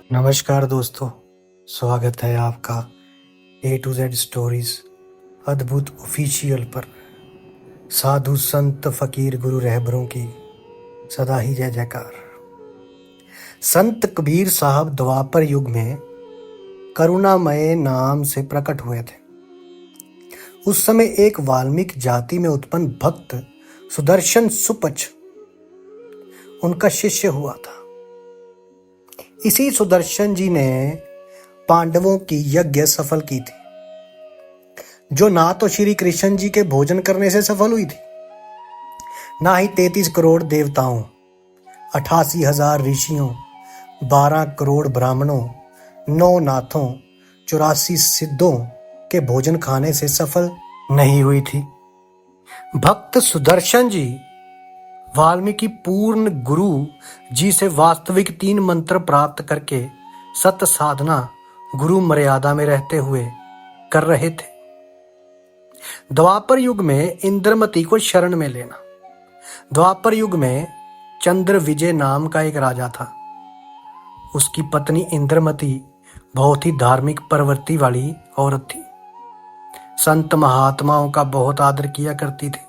नमस्कार दोस्तों, स्वागत है आपका A to Z स्टोरीज अद्भुत ऑफिशियल पर। साधु संत फकीर गुरु रहबरों की सदा ही जय जयकार। संत कबीर साहब द्वापर युग में करुणामय नाम से प्रकट हुए थे। उस समय एक वाल्मीकि जाति में उत्पन्न भक्त सुदर्शन सुपच उनका शिष्य हुआ था। इसी सुदर्शन जी ने पांडवों की यज्ञ सफल की थी, जो ना तो श्री कृष्ण जी के भोजन करने से सफल हुई थी, ना ही 33 करोड़ देवताओं, 88,000 ऋषियों, 12 करोड़ ब्राह्मणों, 9 नाथों, 84 सिद्धों के भोजन खाने से सफल नहीं हुई थी। भक्त सुदर्शन जी वाल्मीकि पूर्ण गुरु जी से वास्तविक 3 मंत्र प्राप्त करके सत साधना गुरु मर्यादा में रहते हुए कर रहे थे। द्वापर युग में इंद्रमती को शरण में लेना। द्वापर युग में चंद्र विजय नाम का एक राजा था। उसकी पत्नी इंद्रमती बहुत ही धार्मिक प्रवृत्ति वाली औरत थी। संत महात्माओं का बहुत आदर किया करती थी।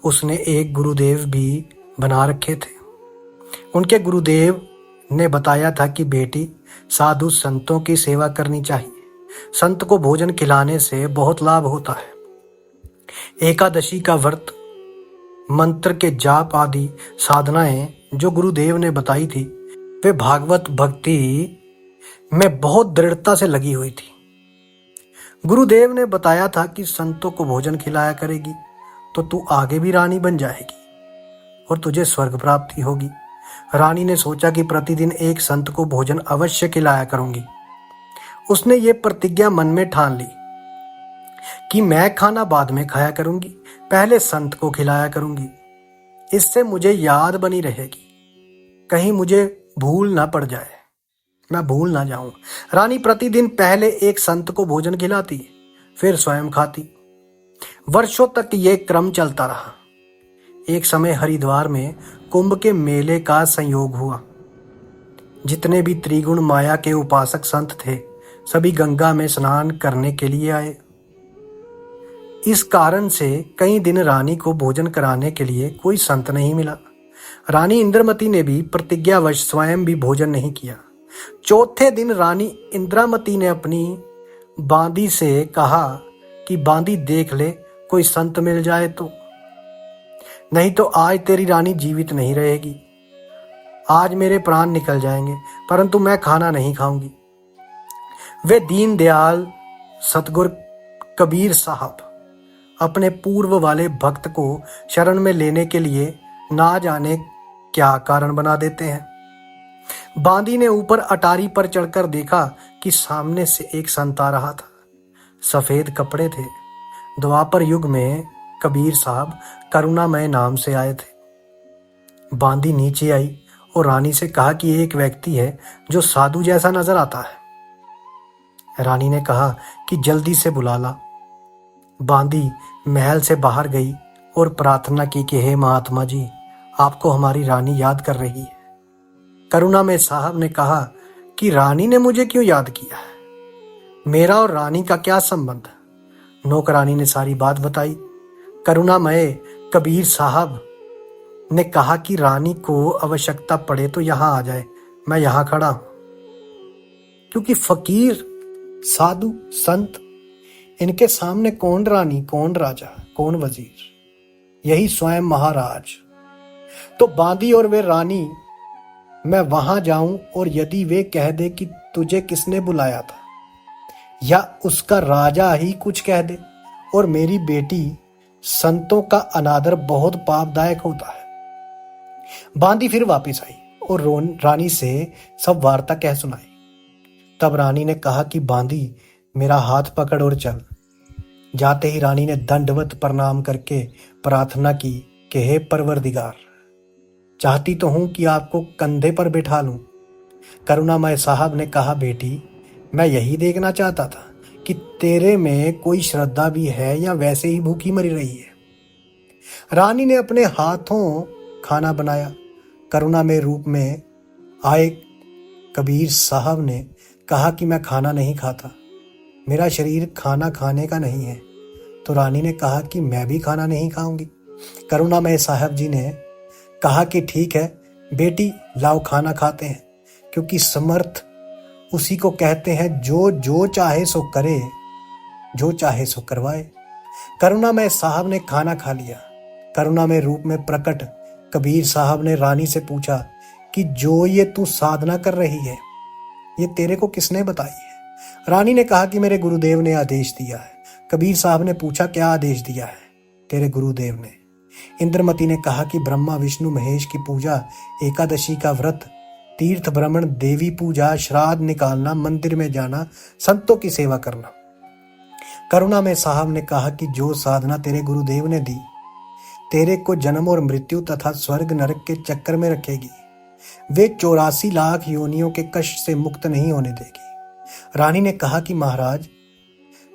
उसने एक गुरुदेव भी बना रखे थे। उनके गुरुदेव ने बताया था कि बेटी, साधु संतों की सेवा करनी चाहिए। संत को भोजन खिलाने से बहुत लाभ होता है। एकादशी का व्रत, मंत्र के जाप आदि साधनाएं जो गुरुदेव ने बताई थी, वे भागवत भक्ति में बहुत दृढ़ता से लगी हुई थी। गुरुदेव ने बताया था कि संतों को भोजन खिलाया करेगी तो तू आगे भी रानी बन जाएगी और तुझे स्वर्ग प्राप्ति होगी। रानी ने सोचा कि प्रतिदिन एक संत को भोजन अवश्य खिलाया करूंगी। उसने ये प्रतिज्ञा मन में ठान ली कि मैं खाना बाद में खाया करूंगी, पहले संत को खिलाया करूंगी। इससे मुझे याद बनी रहेगी, कहीं मुझे भूल ना पड़ जाए, मैं भूल ना जाऊं। रानी प्रतिदिन पहले एक संत को भोजन खिलाती, फिर स्वयं खाती। वर्षों तक ये क्रम चलता रहा। एक समय हरिद्वार में कुंभ के मेले का संयोग हुआ। जितने भी त्रिगुण माया के उपासक संत थे, सभी गंगा में स्नान करने के लिए आए। इस कारण से कई दिन रानी को भोजन कराने के लिए कोई संत नहीं मिला। रानी इंद्रमती ने भी प्रतिज्ञावश स्वयं भी भोजन नहीं किया। चौथे दिन रानी इंद्रामती ने अपनी बांदी से कहा कि बांदी देख ले, कोई संत मिल जाए तो, नहीं तो आज तेरी रानी जीवित नहीं रहेगी। आज मेरे प्राण निकल जाएंगे, परंतु मैं खाना नहीं खाऊंगी। वे दीनदयाल सतगुरु कबीर साहब अपने पूर्व वाले भक्त को शरण में लेने के लिए ना जाने क्या कारण बना देते हैं। बांदी ने ऊपर अटारी पर चढ़कर देखा कि सामने से एक संत आ रहा था। सफेद कपड़े थे। द्वापर युग में कबीर साहब करुणामय नाम से आए थे। बांदी नीचे आई और रानी से कहा कि एक व्यक्ति है जो साधु जैसा नजर आता है। रानी ने कहा कि जल्दी से बुला ला। बांदी महल से बाहर गई और प्रार्थना की कि हे महात्मा जी, आपको हमारी रानी याद कर रही है। करुणामय साहब ने कहा कि रानी ने मुझे क्यों याद किया है, मेरा और रानी का क्या संबंध। नौकरानी ने सारी बात बताई। करुणामय कबीर साहब ने कहा कि रानी को आवश्यकता पड़े तो यहाँ आ जाए, मैं यहाँ खड़ा हूं। क्योंकि फकीर, साधु, संत, इनके सामने कौन रानी, कौन राजा, कौन वजीर, यही स्वयं महाराज। तो बांदी और वे रानी, मैं वहां जाऊं और यदि वे कह दे कि तुझे किसने बुलाया था, या उसका राजा ही कुछ कह दे, और मेरी बेटी, संतों का अनादर बहुत पापदायक होता है। बांदी फिर वापस आई और रानी से सब वार्ता कह सुनाई। तब रानी ने कहा कि बांदी, मेरा हाथ पकड़ और चल। जाते ही रानी ने दंडवत प्रणाम करके प्रार्थना की कि हे परवरदिगार, चाहती तो हूं कि आपको कंधे पर बिठा लूं। करुणामय साहब ने कहा, बेटी, मैं यही देखना चाहता था कि तेरे में कोई श्रद्धा भी है या वैसे ही भूखी मरी रही है। रानी ने अपने हाथों खाना बनाया। करुणा में रूप में आए कबीर साहब ने कहा कि मैं खाना नहीं खाता, मेरा शरीर खाना खाने का नहीं है। तो रानी ने कहा कि मैं भी खाना नहीं खाऊंगी। करुणामय साहब जी ने कहा कि ठीक है बेटी, लाओ खाना खाते हैं, क्योंकि समर्थ उसी को कहते हैं जो जो चाहे सो करे, जो चाहे सो करवाए। करुणामय साहब ने खाना खा लिया। करुणामय रूप में प्रकट कबीर साहब ने रानी से पूछा कि जो ये तू साधना कर रही है, ये तेरे को किसने बताई है? रानी ने कहा कि मेरे गुरुदेव ने आदेश दिया है। कबीर साहब ने पूछा क्या आदेश दिया है? तेरे गुरुदेव ने। इंद्रमती ने कहा कि ब्रह्मा विष्णु महेश की पूजा, एकादशी का व्रत, तीर्थ भ्रमण, देवी पूजा, श्राद्ध निकालना, मंदिर में जाना, संतों की सेवा करना। करुणामय साहब ने कहा कि जो साधना तेरे गुरुदेव ने दी, तेरे को जन्म और मृत्यु तथा स्वर्ग नरक के चक्कर में रखेगी। वे 84 लाख योनियों के कष्ट से मुक्त नहीं होने देगी। रानी ने कहा कि महाराज,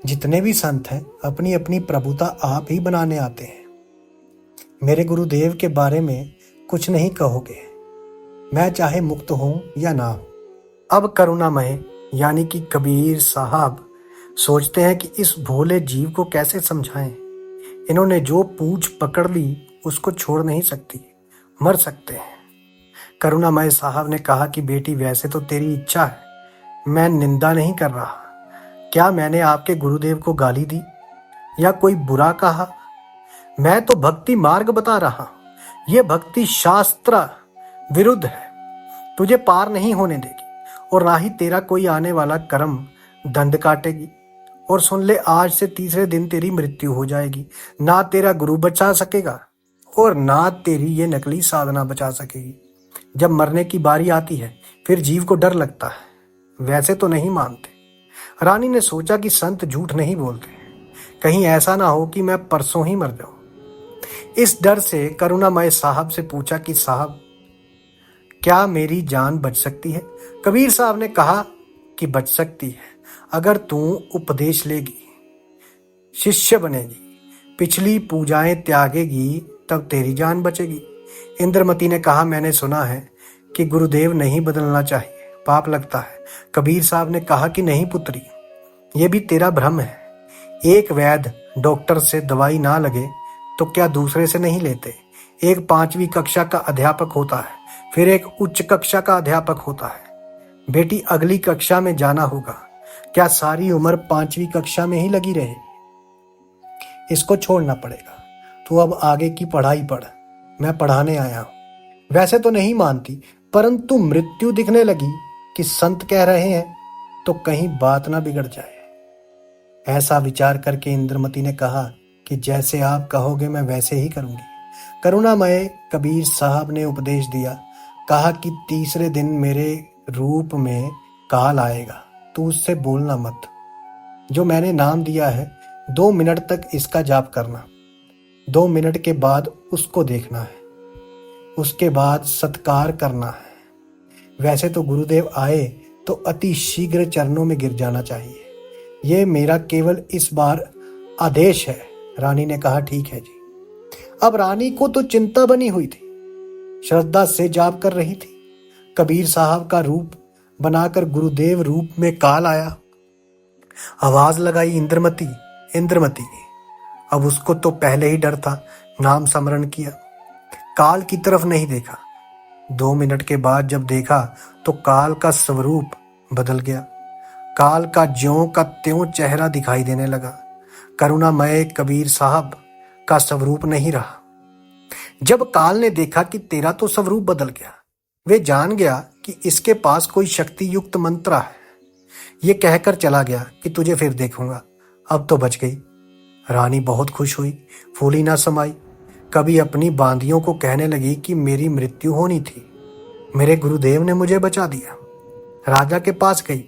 जितने भी संत हैं अपनी अपनी प्रभुता आप ही बनाने आते हैं। मेरे गुरुदेव के बारे में कुछ नहीं कहोगे, मैं चाहे मुक्त हूं या ना हूं। अब करुणामय यानी कि कबीर साहब सोचते हैं कि इस भोले जीव को कैसे समझाएं। इन्होंने जो पूंछ पकड़ ली उसको छोड़ नहीं सकती, मर सकते हैं। करुणामय साहब ने कहा कि बेटी, वैसे तो तेरी इच्छा है, मैं निंदा नहीं कर रहा। क्या मैंने आपके गुरुदेव को गाली दी या कोई बुरा कहा? मैं तो भक्ति मार्ग बता रहा हूं। यह भक्ति शास्त्र विरुद्ध है, तुझे पार नहीं होने देगी और ना ही तेरा कोई आने वाला कर्म दंड काटेगी। और सुन ले, आज से तीसरे दिन तेरी मृत्यु हो जाएगी। ना तेरा गुरु बचा सकेगा और ना तेरी ये नकली साधना बचा सकेगी। जब मरने की बारी आती है फिर जीव को डर लगता है, वैसे तो नहीं मानते। रानी ने सोचा कि संत झूठ नहीं बोलते, कहीं ऐसा ना हो कि मैं परसों ही मर जाऊं। इस डर से करुणामय साहब से पूछा कि साहब, क्या मेरी जान बच सकती है? कबीर साहब ने कहा कि बच सकती है, अगर तू उपदेश लेगी, शिष्य बनेगी, पिछली पूजाएं त्यागेगी, तब तेरी जान बचेगी। इंद्रमती ने कहा, मैंने सुना है कि गुरुदेव नहीं बदलना चाहिए, पाप लगता है। कबीर साहब ने कहा कि नहीं पुत्री, ये भी तेरा भ्रम है। एक वैद्य डॉक्टर से दवाई ना लगे तो क्या दूसरे से नहीं लेते? एक 5वीं कक्षा का अध्यापक होता है, फिर एक उच्च कक्षा का अध्यापक होता है। बेटी, अगली कक्षा में जाना होगा। क्या सारी उम्र 5वीं कक्षा में ही लगी रहे? इसको छोड़ना पड़ेगा। तू अब आगे की पढ़ाई पढ़, मैं पढ़ाने आया हूं। वैसे तो नहीं मानती, परंतु मृत्यु दिखने लगी कि संत कह रहे हैं तो कहीं बात ना बिगड़ जाए। ऐसा विचार करके इंद्रमती ने कहा कि जैसे आप कहोगे मैं वैसे ही करूंगी। करुणामय कबीर साहब ने उपदेश दिया, कहा कि तीसरे दिन मेरे रूप में काल आएगा, तू उससे बोलना मत। जो मैंने नाम दिया है 2 मिनट तक इसका जाप करना, 2 मिनट के बाद उसको देखना है, उसके बाद सत्कार करना है। वैसे तो गुरुदेव आए तो अति शीघ्र चरणों में गिर जाना चाहिए। ये मेरा केवल इस बार आदेश है। रानी ने कहा ठीक है जी। अब रानी को तो चिंता बनी हुई थी, श्रद्धा से जाप कर रही थी। कबीर साहब का रूप बनाकर गुरुदेव रूप में काल आया। आवाज लगाई, इंद्रमती, इंद्रमती। अब उसको तो पहले ही डर था, नाम स्मरण किया, काल की तरफ नहीं देखा। 2 मिनट के बाद जब देखा तो काल का स्वरूप बदल गया। काल का ज्यों का त्यों चेहरा दिखाई देने लगा। करुणामय कबीर साहब का स्वरूप नहीं रहा। जब काल ने देखा कि तेरा तो स्वरूप बदल गया, वे जान गया कि इसके पास कोई शक्ति युक्त मंत्र है। ये कहकर चला गया कि तुझे फिर देखूंगा, अब तो बच गई। रानी बहुत खुश हुई, फूली ना समाई। कभी अपनी बांदियों को कहने लगी कि मेरी मृत्यु होनी थी, मेरे गुरुदेव ने मुझे बचा दिया। राजा के पास गई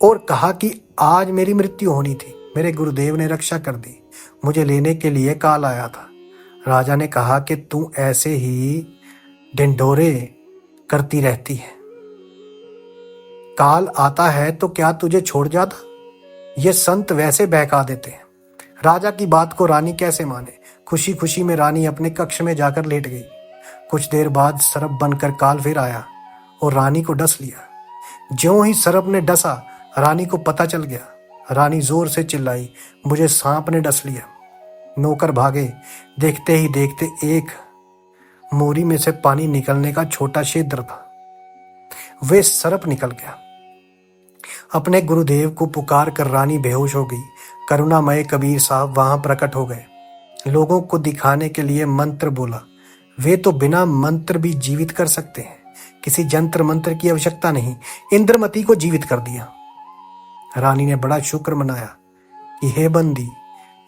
और कहा कि आज मेरी मृत्यु होनी थी, मेरे गुरुदेव ने रक्षा कर दी, मुझे लेने के लिए काल आया था। राजा ने कहा कि तू ऐसे ही ढिंढोरे करती रहती है, काल आता है तो क्या तुझे छोड़ जाता? ये संत वैसे बहका देते हैं। राजा की बात को रानी कैसे माने। खुशी खुशी में रानी अपने कक्ष में जाकर लेट गई। कुछ देर बाद सर्प बनकर काल फिर आया और रानी को डस लिया। ज्यों ही सर्प ने डसा, रानी को पता चल गया। रानी जोर से चिल्लाई, मुझे सांप ने डस लिया। नौकर भागे। देखते ही देखते एक मोरी में से पानी निकलने का छोटा छिद्र था। वे सर्प निकल गया। अपने गुरुदेव को पुकार कर रानी बेहोश हो गई। करुणामय कबीर साहब वहां प्रकट हो गए। लोगों को दिखाने के लिए मंत्र बोला। वे तो बिना मंत्र भी जीवित कर सकते हैं, किसी जंत्र मंत्र की आवश्यकता नहीं। इंद्रमती को जीवित कर दिया। रानी ने बड़ा शुक्र मनाया कि हे बंदी,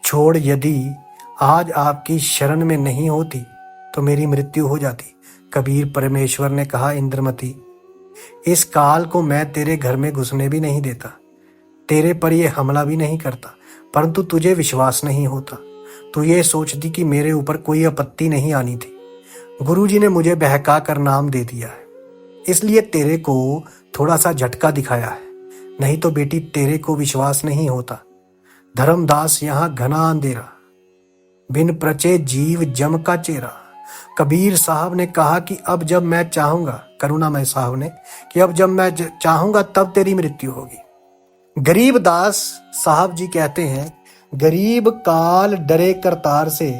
छोड़, यदि आज आपकी शरण में नहीं होती तो मेरी मृत्यु हो जाती। कबीर परमेश्वर ने कहा, इंद्रमती, इस काल को मैं तेरे घर में घुसने भी नहीं देता, तेरे पर यह हमला भी नहीं करता, परंतु तुझे विश्वास नहीं होता। तू ये सोचती कि मेरे ऊपर कोई आपत्ति नहीं आनी थी। गुरुजी ने मुझे बहका कर नाम दे दिया है, इसलिए तेरे को थोड़ा सा झटका दिखाया है, नहीं तो बेटी तेरे को विश्वास नहीं होता। धर्मदास यहाँ घना अंधेरा, बिन प्रचे जीव जम का चेहरा। कबीर साहब ने कहा कि अब जब मैं चाहूंगा, करुणामय साहब ने, कि अब जब मैं चाहूंगा तब तेरी मृत्यु होगी। गरीब दास साहब जी कहते हैं, गरीब काल डरे करतार से,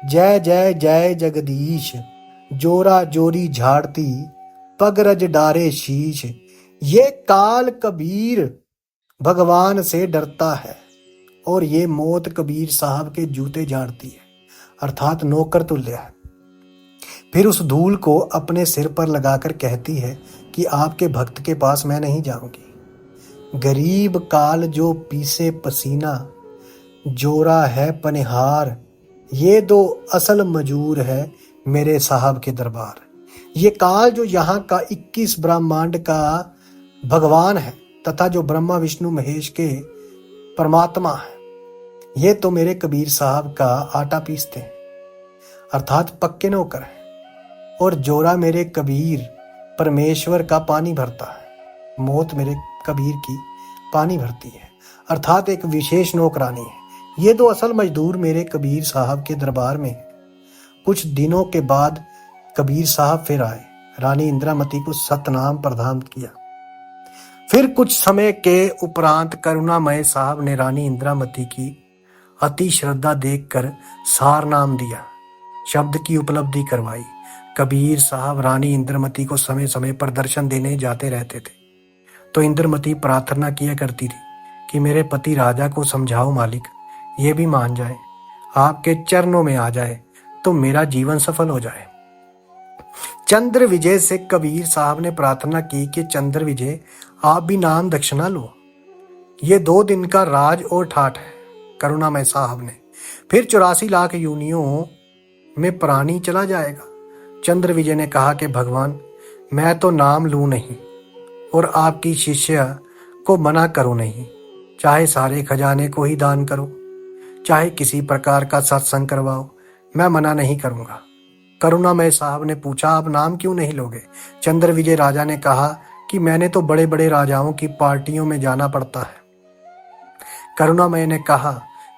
जय जय जय जगदीश, जोरा जोरी झाड़ती, पगरज डारे शीश। ये काल कबीर भगवान से डरता है और ये मौत कबीर साहब के जूते झाड़ती है, अर्थात नौकर तुल्य है। फिर उस धूल को अपने सिर पर लगाकर कहती है कि आपके भक्त के पास मैं नहीं जाऊंगी। गरीब काल जो पीसे पसीना, जोरा है पनिहार, ये दो असल मजूर है मेरे साहब के दरबार। ये काल जो यहाँ का 21 ब्रह्मांड का भगवान है तथा जो ब्रह्मा विष्णु महेश के परमात्मा है, ये तो मेरे कबीर साहब का आटा पीसते हैं, अर्थात पक्के नौकर हैं, और जोरा मेरे कबीर परमेश्वर का पानी भरता है। मौत मेरे कबीर की पानी भरती है, अर्थात एक विशेष नौकरानी है। ये दो असल मजदूर मेरे कबीर साहब के दरबार में। कुछ दिनों के बाद कबीर साहब फिर आए। रानी इंद्रामती को सतनाम प्रदान किया। फिर कुछ समय के उपरांत करुणामय साहब ने रानी इंद्रामती की अति श्रद्धा देखकर सार नाम दिया, शब्द की उपलब्धि करवाई। कबीर साहब रानी इंद्रमती को समय समय पर दर्शन देने जाते रहते थे, तो इंद्रमती प्रार्थना किया करती थी कि मेरे पति राजा को समझाओ मालिक, ये भी मान जाए, आपके चरणों में आ जाए तो मेरा जीवन सफल हो जाए। चंद्र विजय से कबीर साहब ने प्रार्थना की कि चंद्र विजय, आप भी नाम दक्षिणा लो, ये 2 दिन का राज और ठाठ है। करुणामय साहब ने फिर 84 लाख योनियों में प्राणी चला जाएगा। चंद्र विजय ने कहा कि भगवान, मैं तो नाम लूं नहीं और आपकी शिष्य को मना करूं नहीं, चाहे सारे खजाने को ही दान करो, चाहे किसी प्रकार का सत्संग करवाओ, मैं मना नहीं करूंगा। करुणामय साहब ने पूछा, आप नाम क्यों नहीं लोगे? चंद्र विजय राजा ने कहा कि मैंने तो बड़े बड़े राजाओं की पार्टियों में जाना पड़ता है। करुणामय ने कहा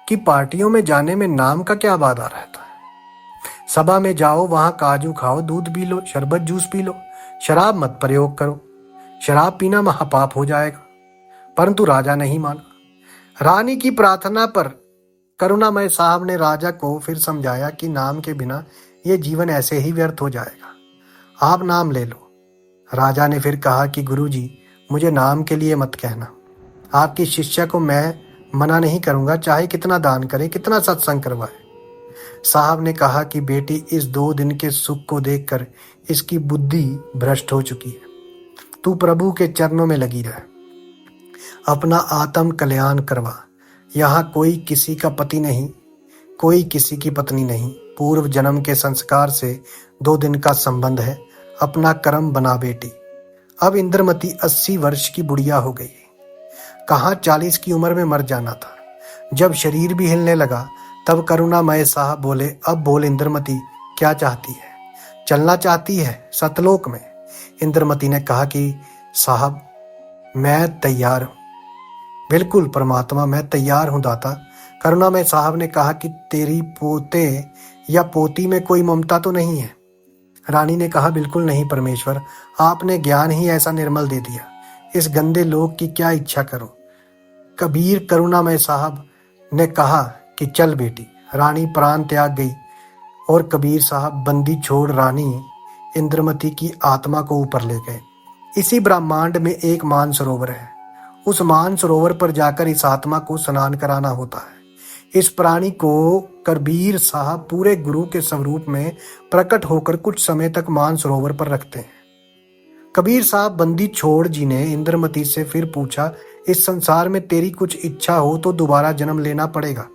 कि पार्टियों में जाने में नाम का क्या बाधा रहता है? सभा में जाओ, वहां काजू खाओ, दूध पी लो, शरबत जूस पी लो, शराब मत प्रयोग करो, शराब पीना महापाप हो जाएगा। परंतु राजा नहीं माना। रानी की प्रार्थना पर करुणामय साहब ने राजा को फिर समझाया कि नाम के बिना ये जीवन ऐसे ही व्यर्थ हो जाएगा, आप नाम ले लो। राजा ने फिर कहा कि गुरुजी, मुझे नाम के लिए मत कहना, आपकी शिष्या को मैं मना नहीं करूंगा, चाहे कितना दान करे, कितना सत्संग करवाए। साहब ने कहा कि बेटी, इस 2 दिन के सुख को देखकर इसकी बुद्धि भ्रष्ट हो चुकी है, तू प्रभु के चरणों में लगी रह, अपना आत्म कल्याण करवा। यहाँ कोई किसी का पति नहीं, कोई किसी की पत्नी नहीं, पूर्व जन्म के संस्कार से 2 दिन का संबंध है, अपना कर्म बना बेटी। अब इंद्रमती 80 वर्ष की बुढ़िया हो गई, कहाँ 40 की उम्र में मर जाना था। जब शरीर भी हिलने लगा तब करुणामय साहब बोले, अब बोल इंद्रमती, क्या चाहती है? चलना चाहती है सतलोक में? इंद्रमती ने कहा कि साहब, मैं तैयार हूँ, बिल्कुल परमात्मा, मैं तैयार हूँ दाता। करुणामय साहब ने कहा कि तेरी पोते या पोती में कोई ममता तो नहीं है? रानी ने कहा, बिल्कुल नहीं परमेश्वर, आपने ज्ञान ही ऐसा निर्मल दे दिया इस गंदे लोग की क्या इच्छा करूं। कबीर करुणामय साहब ने कहा कि चल बेटी। रानी प्राण त्याग गई और कबीर साहब बंदी छोड़ रानी इंद्रमती की आत्मा को ऊपर ले गए। इसी ब्रह्मांड में एक मानसरोवर है। उस मानसरोवर पर जाकर इस आत्मा को स्नान कराना होता है। इस प्राणी को कबीर साहब पूरे गुरु के स्वरूप में प्रकट होकर कुछ समय तक मानसरोवर पर रखते हैं। कबीर साहब बंदी छोड़ जी ने इंद्रमती से फिर पूछा, इस संसार में तेरी कुछ इच्छा हो तो दोबारा जन्म लेना पड़ेगा।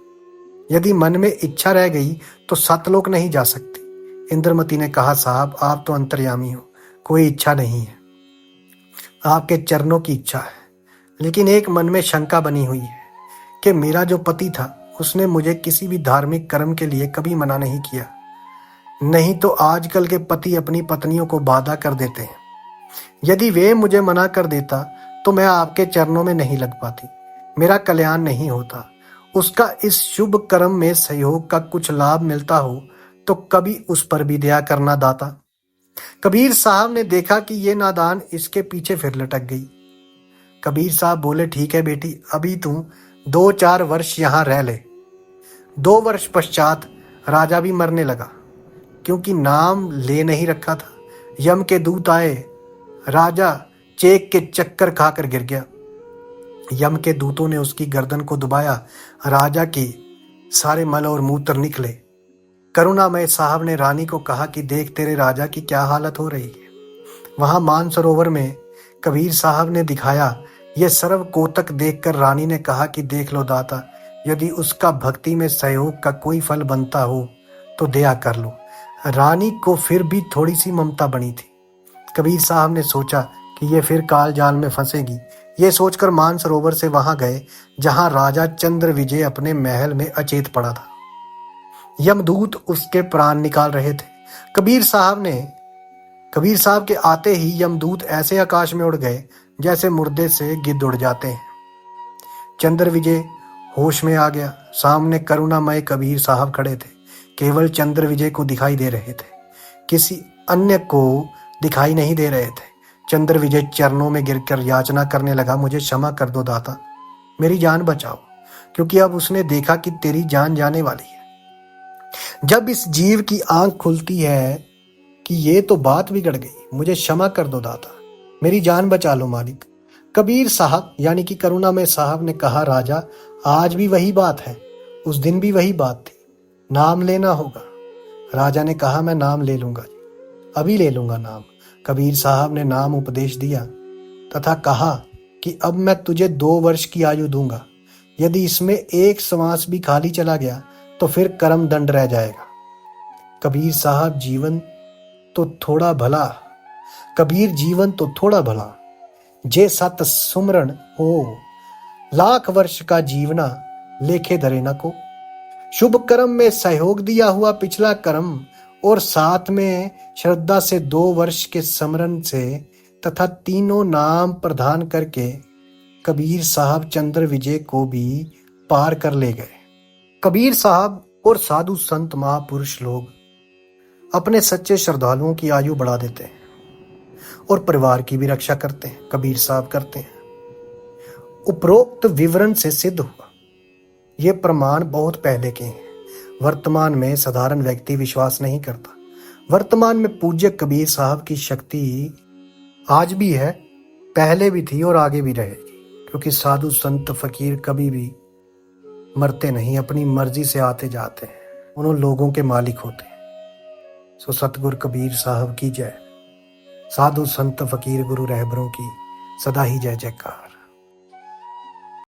यदि मन में इच्छा रह गई तो सतलोक नहीं जा सकती। इंद्रमती ने कहा, साहब आप तो अंतर्यामी हो, कोई इच्छा नहीं है, आपके चरणों की इच्छा है। लेकिन एक मन में शंका बनी हुई है कि मेरा जो पति था उसने मुझे किसी भी धार्मिक कर्म के लिए कभी मना नहीं किया। नहीं तो आजकल के पति अपनी पत्नियों को बाधा कर देते हैं। यदि वे मुझे मना कर देता तो मैं आपके चरणों में नहीं लग पाती, मेरा कल्याण नहीं होता। उसका इस शुभ कर्म में सहयोग का कुछ लाभ मिलता हो तो कभी उस पर भी दया करना दाता। कबीर साहब ने देखा कि ये नादान इसके पीछे फिर लटक गई। कबीर साहब बोले, ठीक है बेटी, अभी तू 2-4 वर्ष यहाँ रह ले। 2 वर्ष पश्चात राजा भी मरने लगा, क्योंकि नाम ले नहीं रखा था। यम के दूत आए, राजा चेक के चक्कर खाकर गिर गया। यम के दूतों ने उसकी गर्दन को दबाया, राजा के सारे मल और मूत्र निकले। करुणामय साहब ने रानी को कहा कि देख तेरे राजा की क्या हालत हो रही है। वहां मानसरोवर में कबीर साहब ने दिखाया। यह सर्व कोतक देखकर रानी ने कहा कि देख लो दाता, यदि उसका भक्ति में सहयोग का कोई फल बनता हो तो दया कर लो। रानी को फिर भी थोड़ी सी ममता बनी थी। कबीर साहब ने सोचा कि ये फिर काल जाल में फंसेगी। ये सोचकर मानसरोवर से वहां गए जहां राजा चंद्र विजय अपने महल में अचेत पड़ा था। यमदूत उसके प्राण निकाल रहे थे। कबीर साहब के आते ही यमदूत ऐसे आकाश में उड़ गए जैसे मुर्दे से गिद्ध उड़ जाते हैं। चंद्र विजय होश में आ गया। सामने करुणामय कबीर साहब खड़े थे। केवल चंद्र विजय को दिखाई दे रहे थे, किसी अन्य को दिखाई नहीं दे रहे थे। चंद्र विजय चरणों में गिरकर याचना करने लगा, मुझे क्षमा कर दो दाता, मेरी जान बचाओ, क्योंकि अब उसने देखा कि तेरी जान जाने वाली है। जब इस जीव की आंख खुलती है कि ये तो बात बिगड़ गई, मुझे क्षमा कर दो दाता, मेरी जान बचा लो मालिक। कबीर साहब यानी कि करुणामय साहब ने कहा, राजा आज भी वही बात है, उस दिन भी वही बात थी, नाम लेना होगा। राजा ने कहा, मैं नाम ले लूंगा जी, अभी ले लूंगा नाम। कबीर साहब ने नाम उपदेश दिया तथा कहा कि अब मैं तुझे 2 वर्ष की आयु दूंगा। यदि इसमें एक श्वास भी खाली चला गया तो फिर कर्म दंड रह जाएगा। कबीर जीवन तो थोड़ा भला, जे सत सुमरण हो, लाख वर्ष का जीवना लेखे धरे न को। शुभ कर्म में सहयोग दिया हुआ पिछला कर्म और साथ में श्रद्धा से 2 वर्ष के स्मरण से तथा 3 नाम प्रदान करके कबीर साहब चंद्र विजय को भी पार कर ले गए। कबीर साहब और साधु संत महापुरुष लोग अपने सच्चे श्रद्धालुओं की आयु बढ़ा देते हैं और परिवार की भी रक्षा करते हैं। कबीर साहब करते हैं। उपरोक्त विवरण से सिद्ध हुआ ये प्रमाण बहुत पहले के हैं। वर्तमान में साधारण व्यक्ति विश्वास नहीं करता। वर्तमान में पूज्य कबीर साहब की शक्ति आज भी है, पहले भी थी और आगे भी रहेगी, क्योंकि साधु संत फकीर कभी भी मरते नहीं, अपनी मर्जी से आते जाते हैं, उन लोगों के मालिक होते हैं। सो सतगुरु कबीर साहब की जय। साधु संत फकीर गुरु रहबरों की सदा ही जय जयकार।